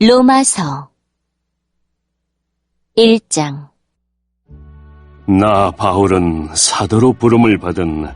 로마서 1장. 나 바울은 사도로 부름을 받은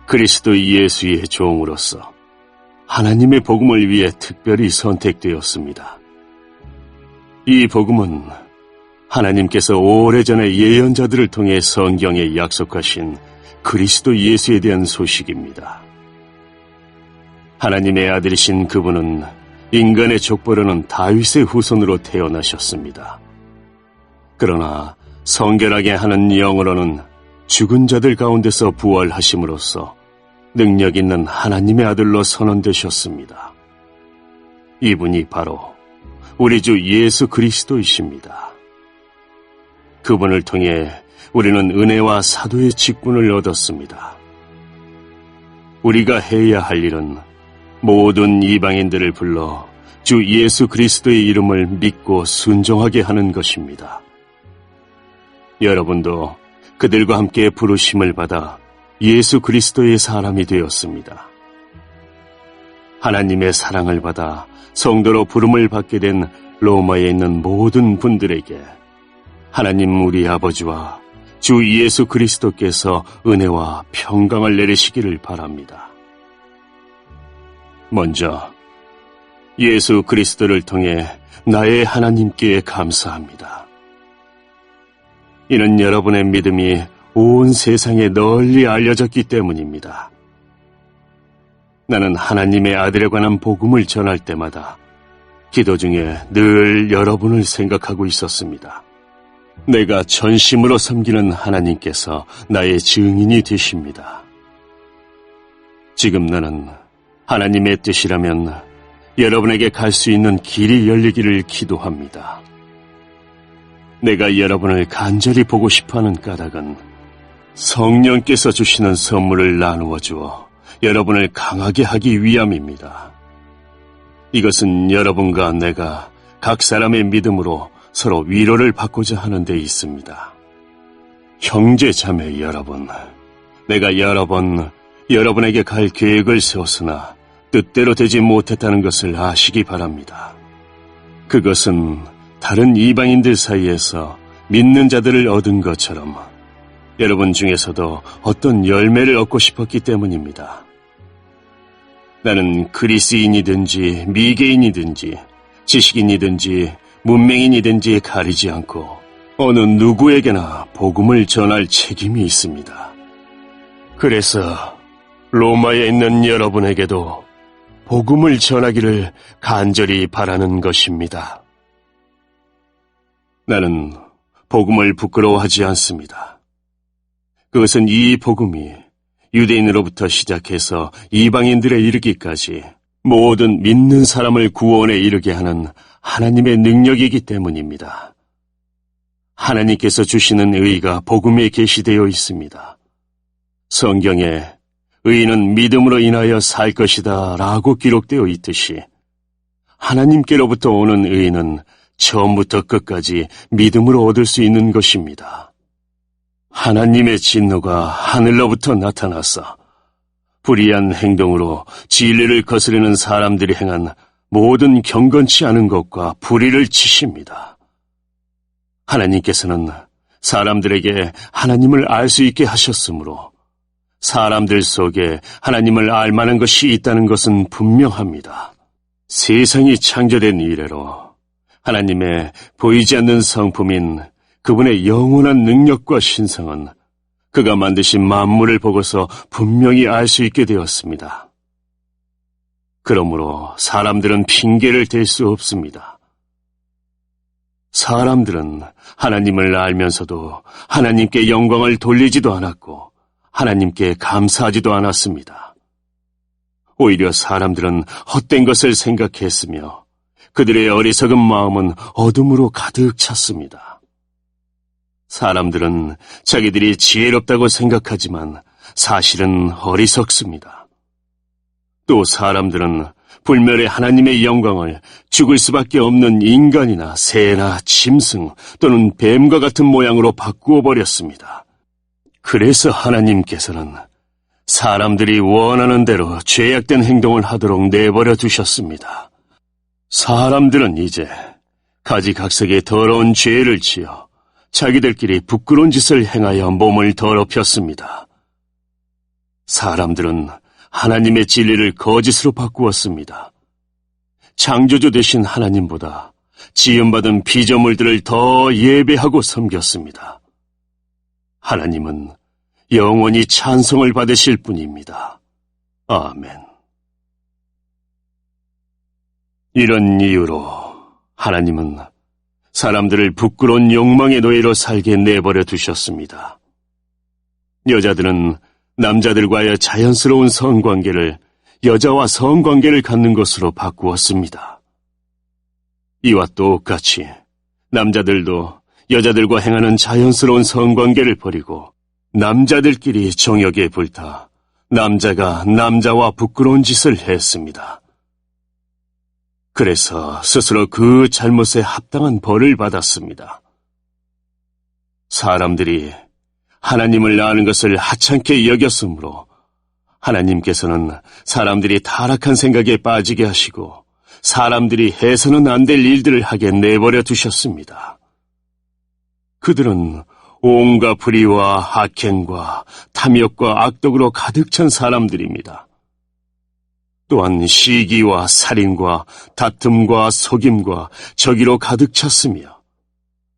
그리스도 예수의 종으로서 하나님의 복음을 위해 특별히 선택되었습니다. 이 복음은 하나님께서 오래전에 예언자들을 통해 성경에 약속하신 그리스도 예수에 대한 소식입니다. 하나님의 아들이신 그분은 인간의 족보로는 다윗의 후손으로 태어나셨습니다. 그러나 성결하게 하는 영으로는 죽은 자들 가운데서 부활하심으로써 능력 있는 하나님의 아들로 선언되셨습니다. 이분이 바로 우리 주 예수 그리스도이십니다. 그분을 통해 우리는 은혜와 사도의 직분을 얻었습니다. 우리가 해야 할 일은 모든 이방인들을 불러 주 예수 그리스도의 이름을 믿고 순종하게 하는 것입니다. 여러분도 그들과 함께 부르심을 받아 예수 그리스도의 사람이 되었습니다. 하나님의 사랑을 받아 성도로 부름을 받게 된 로마에 있는 모든 분들에게 하나님 우리 아버지와 주 예수 그리스도께서 은혜와 평강을 내리시기를 바랍니다. 먼저 예수 그리스도를 통해 나의 하나님께 감사합니다. 이는 여러분의 믿음이 온 세상에 널리 알려졌기 때문입니다. 나는 하나님의 아들에 관한 복음을 전할 때마다 기도 중에 늘 여러분을 생각하고 있었습니다. 내가 전심으로 섬기는 하나님께서 나의 증인이 되십니다. 지금 나는 하나님의 뜻이라면 여러분에게 갈 수 있는 길이 열리기를 기도합니다. 내가 여러분을 간절히 보고 싶어하는 까닭은 성령께서 주시는 선물을 나누어 주어 여러분을 강하게 하기 위함입니다. 이것은 여러분과 내가 각 사람의 믿음으로 서로 위로를 받고자 하는 데 있습니다. 형제 자매 여러분, 내가 여러 번 여러분에게 갈 계획을 세웠으나 뜻대로 되지 못했다는 것을 아시기 바랍니다. 그것은 다른 이방인들 사이에서 믿는 자들을 얻은 것처럼 여러분 중에서도 어떤 열매를 얻고 싶었기 때문입니다. 나는 그리스인이든지 미개인이든지 지식인이든지 문맹인이든지 가리지 않고 어느 누구에게나 복음을 전할 책임이 있습니다. 그래서 로마에 있는 여러분에게도 복음을 전하기를 간절히 바라는 것입니다. 나는 복음을 부끄러워하지 않습니다. 그것은 이 복음이 유대인으로부터 시작해서 이방인들에 이르기까지 모든 믿는 사람을 구원에 이르게 하는 하나님의 능력이기 때문입니다. 하나님께서 주시는 의가 복음에 계시되어 있습니다. 성경에 의인은 믿음으로 인하여 살 것이다 라고 기록되어 있듯이 하나님께로부터 오는 의인은 처음부터 끝까지 믿음으로 얻을 수 있는 것입니다. 하나님의 진노가 하늘로부터 나타나서 불의한 행동으로 진리를 거스르는 사람들이 행한 모든 경건치 않은 것과 불의를 치십니다. 하나님께서는 사람들에게 하나님을 알 수 있게 하셨으므로 사람들 속에 하나님을 알 만한 것이 있다는 것은 분명합니다. 세상이 창조된 이래로 하나님의 보이지 않는 성품인 그분의 영원한 능력과 신성은 그가 만드신 만물을 보고서 분명히 알 수 있게 되었습니다. 그러므로 사람들은 핑계를 댈 수 없습니다. 사람들은 하나님을 알면서도 하나님께 영광을 돌리지도 않았고 하나님께 감사하지도 않았습니다. 오히려 사람들은 헛된 것을 생각했으며 그들의 어리석은 마음은 어둠으로 가득 찼습니다. 사람들은 자기들이 지혜롭다고 생각하지만 사실은 어리석습니다. 또 사람들은 불멸의 하나님의 영광을 죽을 수밖에 없는 인간이나 새나 짐승 또는 뱀과 같은 모양으로 바꾸어 버렸습니다. 그래서 하나님께서는 사람들이 원하는 대로 죄악된 행동을 하도록 내버려 두셨습니다. 사람들은 이제 가지각색의 더러운 죄를 지어 자기들끼리 부끄러운 짓을 행하여 몸을 더럽혔습니다. 사람들은 하나님의 진리를 거짓으로 바꾸었습니다. 창조주 되신 하나님보다 지음받은 피조물들을 더 예배하고 섬겼습니다. 하나님은 영원히 찬송을 받으실 분입니다. 아멘. 이런 이유로 하나님은 사람들을 부끄러운 욕망의 노예로 살게 내버려 두셨습니다. 여자들은 남자들과의 자연스러운 성관계를 여자와 성관계를 갖는 것으로 바꾸었습니다. 이와 똑같이 남자들도 여자들과 행하는 자연스러운 성관계를 버리고 남자들끼리 정욕에 불타 남자가 남자와 부끄러운 짓을 했습니다. 그래서 스스로 그 잘못에 합당한 벌을 받았습니다. 사람들이 하나님을 아는 것을 하찮게 여겼으므로 하나님께서는 사람들이 타락한 생각에 빠지게 하시고 사람들이 해서는 안 될 일들을 하게 내버려 두셨습니다. 그들은 온갖 불의와 악행과 탐욕과 악독으로 가득 찬 사람들입니다. 또한 시기와 살인과 다툼과 속임과 저기로 가득 찼으며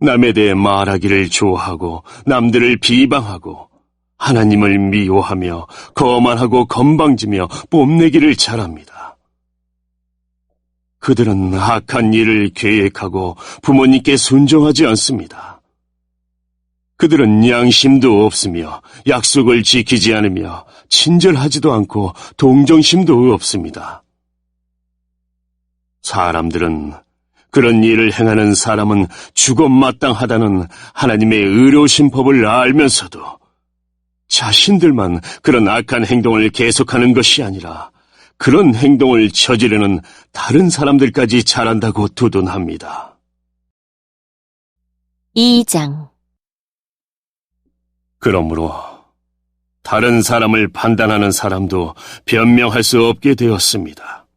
남에 대해 말하기를 좋아하고 남들을 비방하고 하나님을 미워하며 거만하고 건방지며 뽐내기를 잘합니다. 그들은 악한 일을 계획하고 부모님께 순종하지 않습니다. 그들은 양심도 없으며 약속을 지키지 않으며 친절하지도 않고 동정심도 없습니다. 사람들은 그런 일을 행하는 사람은 죽어 마땅하다는 하나님의 의로우신 법을 알면서도 자신들만 그런 악한 행동을 계속하는 것이 아니라 그런 행동을 저지르는 다른 사람들까지 잘한다고 두둔합니다. 2장. 그러므로 다른 사람을 판단하는 사람도 변명할 수 없게 되었습니다.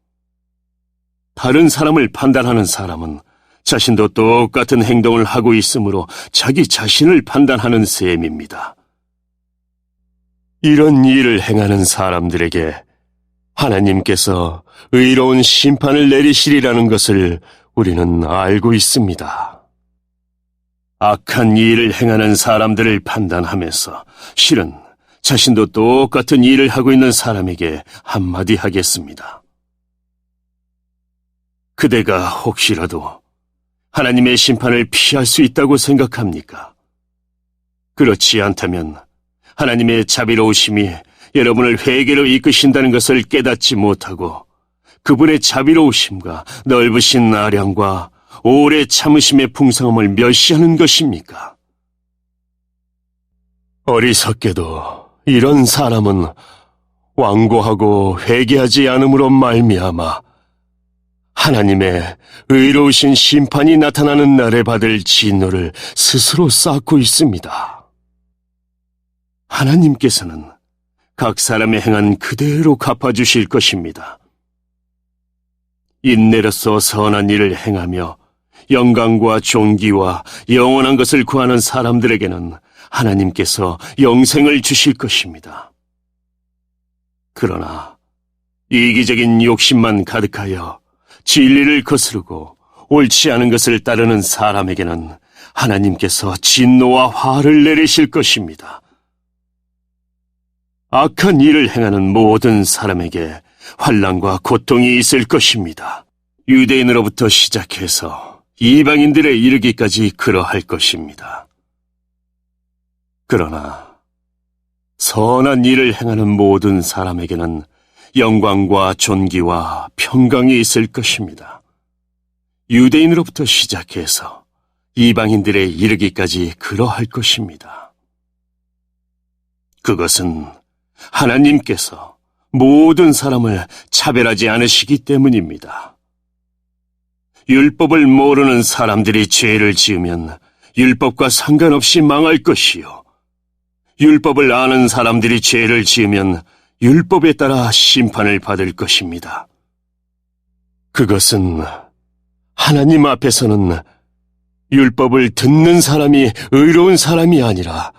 다른 사람을 판단하는 사람은 자신도 똑같은 행동을 하고 있으므로 자기 자신을 판단하는 셈입니다. 이런 일을 행하는 사람들에게 하나님께서 의로운 심판을 내리시리라는 것을 우리는 알고 있습니다. 악한 일을 행하는 사람들을 판단하면서 실은 자신도 똑같은 일을 하고 있는 사람에게 한마디 하겠습니다. 그대가 혹시라도 하나님의 심판을 피할 수 있다고 생각합니까? 그렇지 않다면 하나님의 자비로우심이 여러분을 회개로 이끄신다는 것을 깨닫지 못하고 그분의 자비로우심과 넓으신 아량과 오래 참으심의 풍성함을 멸시하는 것입니까? 어리석게도 이런 사람은 완고하고 회개하지 않음으로 말미암아 하나님의 의로우신 심판이 나타나는 날에 받을 진노를 스스로 쌓고 있습니다. 하나님께서는 각 사람의 행한 그대로 갚아주실 것입니다. 인내로서 선한 일을 행하며 영광과 존귀와 영원한 것을 구하는 사람들에게는 하나님께서 영생을 주실 것입니다. 그러나 이기적인 욕심만 가득하여 진리를 거스르고 옳지 않은 것을 따르는 사람에게는 하나님께서 진노와 화를 내리실 것입니다. 악한 일을 행하는 모든 사람에게 환난과 고통이 있을 것입니다. 유대인으로부터 시작해서 이방인들에 이르기까지 그러할 것입니다. 그러나 선한 일을 행하는 모든 사람에게는 영광과 존귀와 평강이 있을 것입니다. 유대인으로부터 시작해서 이방인들에 이르기까지 그러할 것입니다. 그것은 하나님께서 모든 사람을 차별하지 않으시기 때문입니다. 율법을 모르는 사람들이 죄를 지으면 율법과 상관없이 망할 것이요. 율법을 아는 사람들이 죄를 지으면 율법에 따라 심판을 받을 것입니다. 그것은 하나님 앞에서는 율법을 듣는 사람이 의로운 사람이 아니라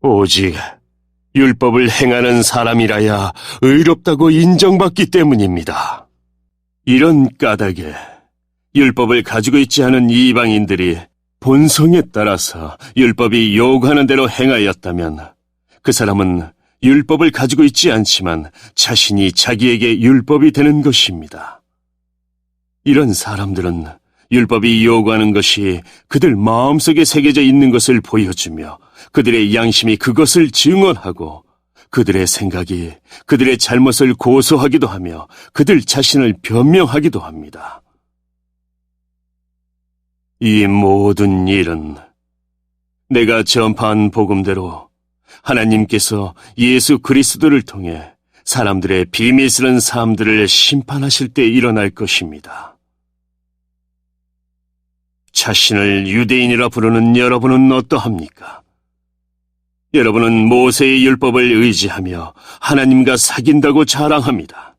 오직 율법을 행하는 사람이라야 의롭다고 인정받기 때문입니다. 이런 까닭에 율법을 가지고 있지 않은 이방인들이 본성에 따라서 율법이 요구하는 대로 행하였다면 그 사람은 율법을 가지고 있지 않지만 자신이 자기에게 율법이 되는 것입니다. 이런 사람들은 율법이 요구하는 것이 그들 마음속에 새겨져 있는 것을 보여주며 그들의 양심이 그것을 증언하고 그들의 생각이 그들의 잘못을 고소하기도 하며 그들 자신을 변명하기도 합니다. 이 모든 일은 내가 전파한 복음대로 하나님께서 예수 그리스도를 통해 사람들의 비밀스러운 삶들을 심판하실 때 일어날 것입니다. 자신을 유대인이라 부르는 여러분은 어떠합니까? 여러분은 모세의 율법을 의지하며 하나님과 사귄다고 자랑합니다.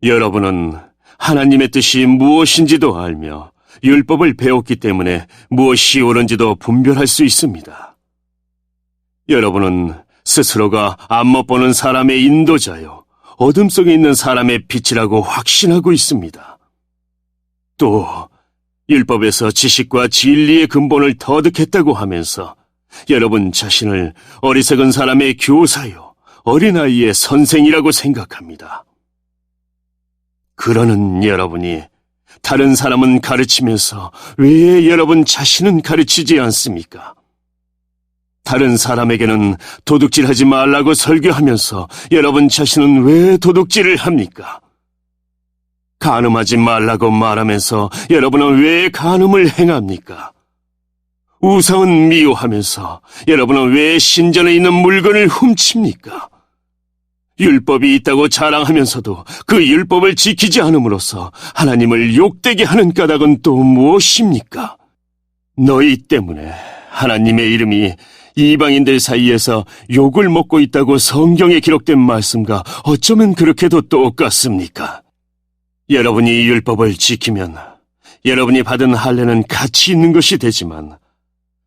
여러분은 하나님의 뜻이 무엇인지도 알며 율법을 배웠기 때문에 무엇이 옳은지도 분별할 수 있습니다. 여러분은 스스로가 안못 보는 사람의 인도자요, 어둠 속에 있는 사람의 빛이라고 확신하고 있습니다. 또 율법에서 지식과 진리의 근본을 터득했다고 하면서 여러분 자신을 어리석은 사람의 교사요, 어린아이의 선생이라고 생각합니다. 그러는 여러분이 다른 사람은 가르치면서 왜 여러분 자신은 가르치지 않습니까? 다른 사람에게는 도둑질하지 말라고 설교하면서 여러분 자신은 왜 도둑질을 합니까? 간음하지 말라고 말하면서 여러분은 왜 간음을 행합니까? 우상은 미워하면서 여러분은 왜 신전에 있는 물건을 훔칩니까? 율법이 있다고 자랑하면서도 그 율법을 지키지 않음으로써 하나님을 욕되게 하는 까닭은 또 무엇입니까? 너희 때문에 하나님의 이름이 이방인들 사이에서 욕을 먹고 있다고 성경에 기록된 말씀과 어쩌면 그렇게도 똑같습니까? 여러분이 율법을 지키면 여러분이 받은 할례는 가치 있는 것이 되지만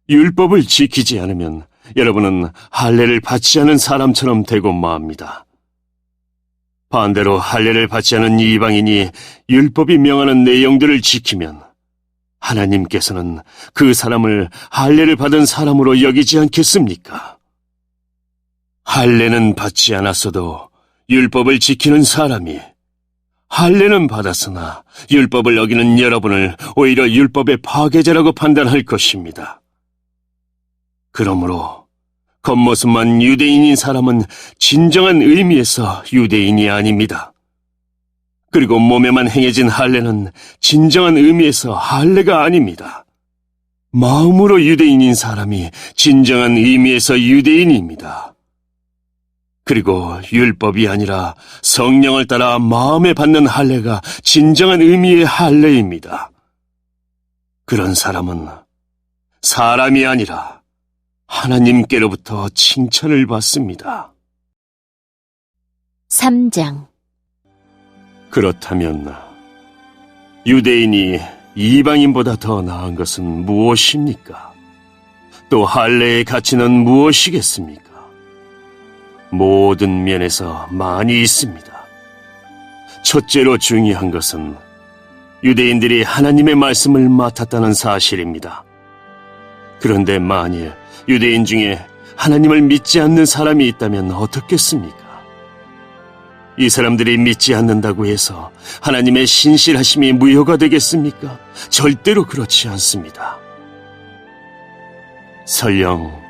율법을 지키지 않으면 여러분은 할례를 받지 않은 사람처럼 되고 맙니다. 반대로 할례를 받지 않은 이방인이 율법이 명하는 내용들을 지키면 하나님께서는 그 사람을 할례를 받은 사람으로 여기지 않겠습니까? 할례는 받지 않았어도 율법을 지키는 사람이 할례는 받았으나 율법을 어기는 여러분을 오히려 율법의 파괴자라고 판단할 것입니다. 그러므로 겉모습만 유대인인 사람은 진정한 의미에서 유대인이 아닙니다. 그리고 몸에만 행해진 할례는 진정한 의미에서 할례가 아닙니다. 마음으로 유대인인 사람이 진정한 의미에서 유대인입니다. 그리고 율법이 아니라 성령을 따라 마음에 받는 할례가 진정한 의미의 할례입니다. 그런 사람은 사람이 아니라 하나님께로부터 칭찬을 받습니다. 3장. 그렇다면 유대인이 이방인보다 더 나은 것은 무엇입니까? 또 할례의 가치는 무엇이겠습니까? 모든 면에서 많이 있습니다. 첫째로 중요한 것은 유대인들이 하나님의 말씀을 맡았다는 사실입니다. 그런데 만일 유대인 중에 하나님을 믿지 않는 사람이 있다면 어떻겠습니까? 이 사람들이 믿지 않는다고 해서 하나님의 신실하심이 무효가 되겠습니까? 절대로 그렇지 않습니다. 설령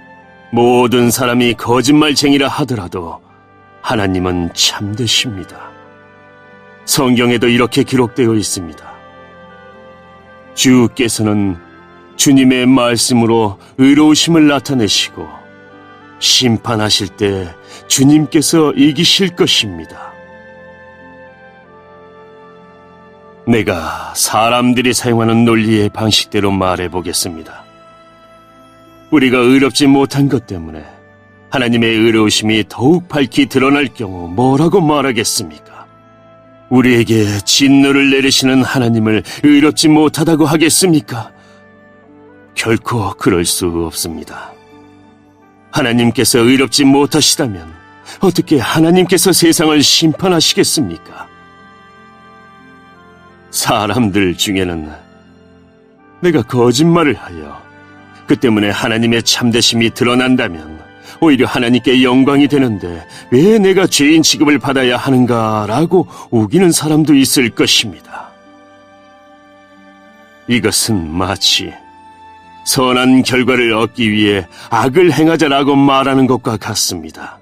모든 사람이 거짓말쟁이라 하더라도 하나님은 참되십니다. 성경에도 이렇게 기록되어 있습니다. 주께서는 주님의 말씀으로 의로우심을 나타내시고 심판하실 때 주님께서 이기실 것입니다. 내가 사람들이 사용하는 논리의 방식대로 말해보겠습니다. 우리가 의롭지 못한 것 때문에 하나님의 의로우심이 더욱 밝히 드러날 경우 뭐라고 말하겠습니까? 우리에게 진노를 내리시는 하나님을 의롭지 못하다고 하겠습니까? 결코 그럴 수 없습니다. 하나님께서 의롭지 못하시다면 어떻게 하나님께서 세상을 심판하시겠습니까? 사람들 중에는 내가 거짓말을 하여 그 때문에 하나님의 참되심이 드러난다면 오히려 하나님께 영광이 되는데 왜 내가 죄인 취급을 받아야 하는가라고 우기는 사람도 있을 것입니다. 이것은 마치 선한 결과를 얻기 위해 악을 행하자라고 말하는 것과 같습니다.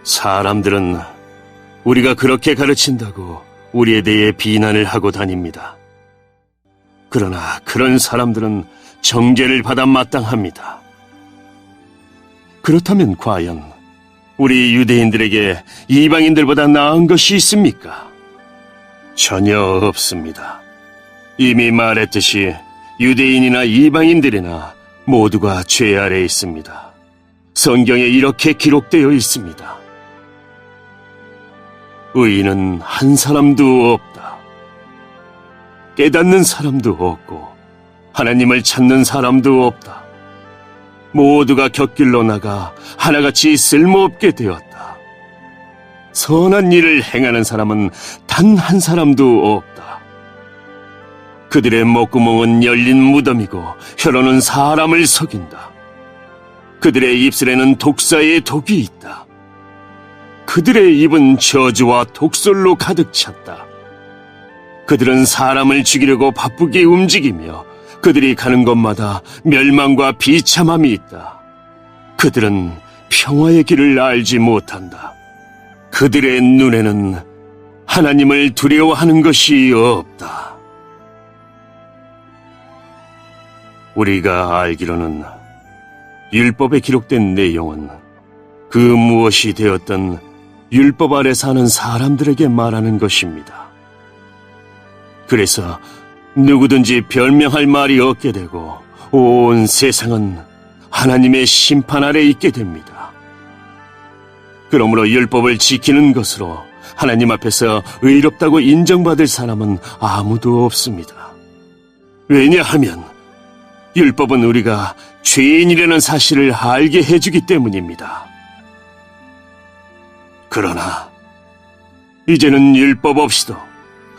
사람들은 우리가 그렇게 가르친다고 우리에 대해 비난을 하고 다닙니다. 그러나 그런 사람들은 정죄를 받아 마땅합니다. 그렇다면 과연 우리 유대인들에게 이방인들보다 나은 것이 있습니까? 전혀 없습니다. 이미 말했듯이 유대인이나 이방인들이나 모두가 죄 아래에 있습니다. 성경에 이렇게 기록되어 있습니다. 의인은 한 사람도 없다. 깨닫는 사람도 없고 하나님을 찾는 사람도 없다. 모두가 곁길로 나가 하나같이 쓸모없게 되었다. 선한 일을 행하는 사람은 단 한 사람도 없다. 그들의 목구멍은 열린 무덤이고 혀로는 사람을 속인다. 그들의 입술에는 독사의 독이 있다. 그들의 입은 저주와 독설로 가득 찼다. 그들은 사람을 죽이려고 바쁘게 움직이며 그들이 가는 곳마다 멸망과 비참함이 있다. 그들은 평화의 길을 알지 못한다. 그들의 눈에는 하나님을 두려워하는 것이 없다. 우리가 알기로는 율법에 기록된 내용은 그 무엇이 되었든 율법 아래 사는 사람들에게 말하는 것입니다. 그래서 누구든지 변명할 말이 없게 되고 온 세상은 하나님의 심판 아래 있게 됩니다. 그러므로 율법을 지키는 것으로 하나님 앞에서 의롭다고 인정받을 사람은 아무도 없습니다. 왜냐하면 율법은 우리가 죄인이라는 사실을 알게 해주기 때문입니다. 그러나 이제는 율법 없이도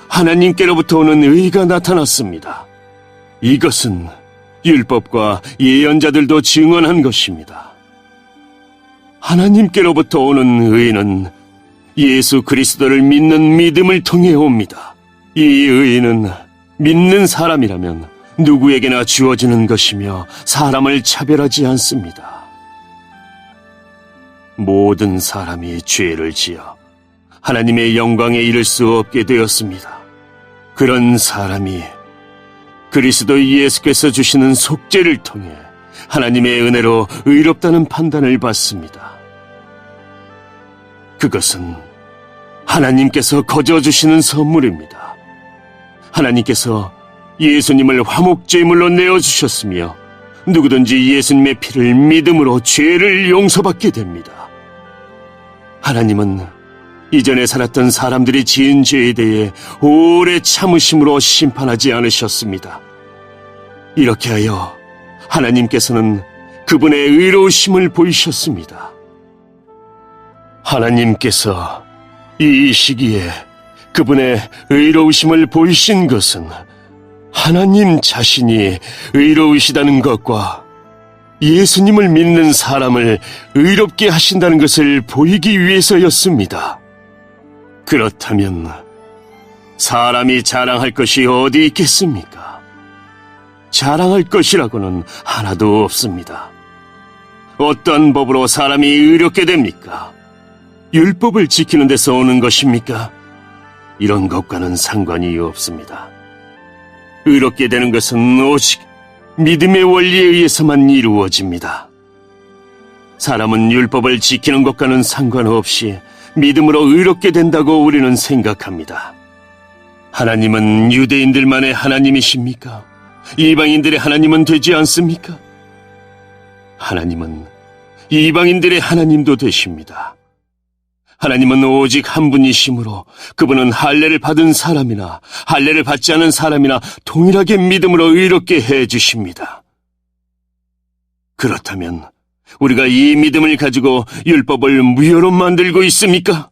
하나님께로부터 오는 의가 나타났습니다. 이것은 율법과 예언자들도 증언한 것입니다. 하나님께로부터 오는 의는 예수 그리스도를 믿는 믿음을 통해 옵니다. 이 의는 믿는 사람이라면 누구에게나 주어지는 것이며 사람을 차별하지 않습니다. 모든 사람이 죄를 지어 하나님의 영광에 이를 수 없게 되었습니다. 그런 사람이 그리스도 예수께서 주시는 속죄를 통해 하나님의 은혜로 의롭다는 판단을 받습니다. 그것은 하나님께서 거저 주시는 선물입니다. 하나님께서 예수님을 화목제물로 내어주셨으며 누구든지 예수님의 피를 믿음으로 죄를 용서받게 됩니다. 하나님은 이전에 살았던 사람들이 지은 죄에 대해 오래 참으심으로 심판하지 않으셨습니다. 이렇게 하여 하나님께서는 그분의 의로우심을 보이셨습니다. 하나님께서 이 시기에 그분의 의로우심을 보이신 것은 하나님 자신이 의로우시다는 것과 예수님을 믿는 사람을 의롭게 하신다는 것을 보이기 위해서였습니다. 그렇다면 사람이 자랑할 것이 어디 있겠습니까? 자랑할 것이라고는 하나도 없습니다. 어떤 법으로 사람이 의롭게 됩니까? 율법을 지키는 데서 오는 것입니까? 이런 것과는 상관이 없습니다. 의롭게 되는 것은 오직 믿음의 원리에 의해서만 이루어집니다. 사람은 율법을 지키는 것과는 상관없이 믿음으로 의롭게 된다고 우리는 생각합니다. 하나님은 유대인들만의 하나님이십니까? 이방인들의 하나님은 되지 않습니까? 하나님은 이방인들의 하나님도 되십니다. 하나님은 오직 한 분이시므로 그분은 할례를 받은 사람이나 할례를 받지 않은 사람이나 동일하게 믿음으로 의롭게 해 주십니다. 그렇다면 우리가 이 믿음을 가지고 율법을 무효로 만들고 있습니까?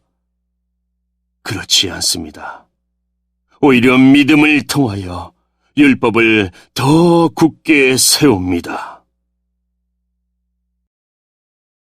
그렇지 않습니다. 오히려 믿음을 통하여 율법을 더 굳게 세웁니다.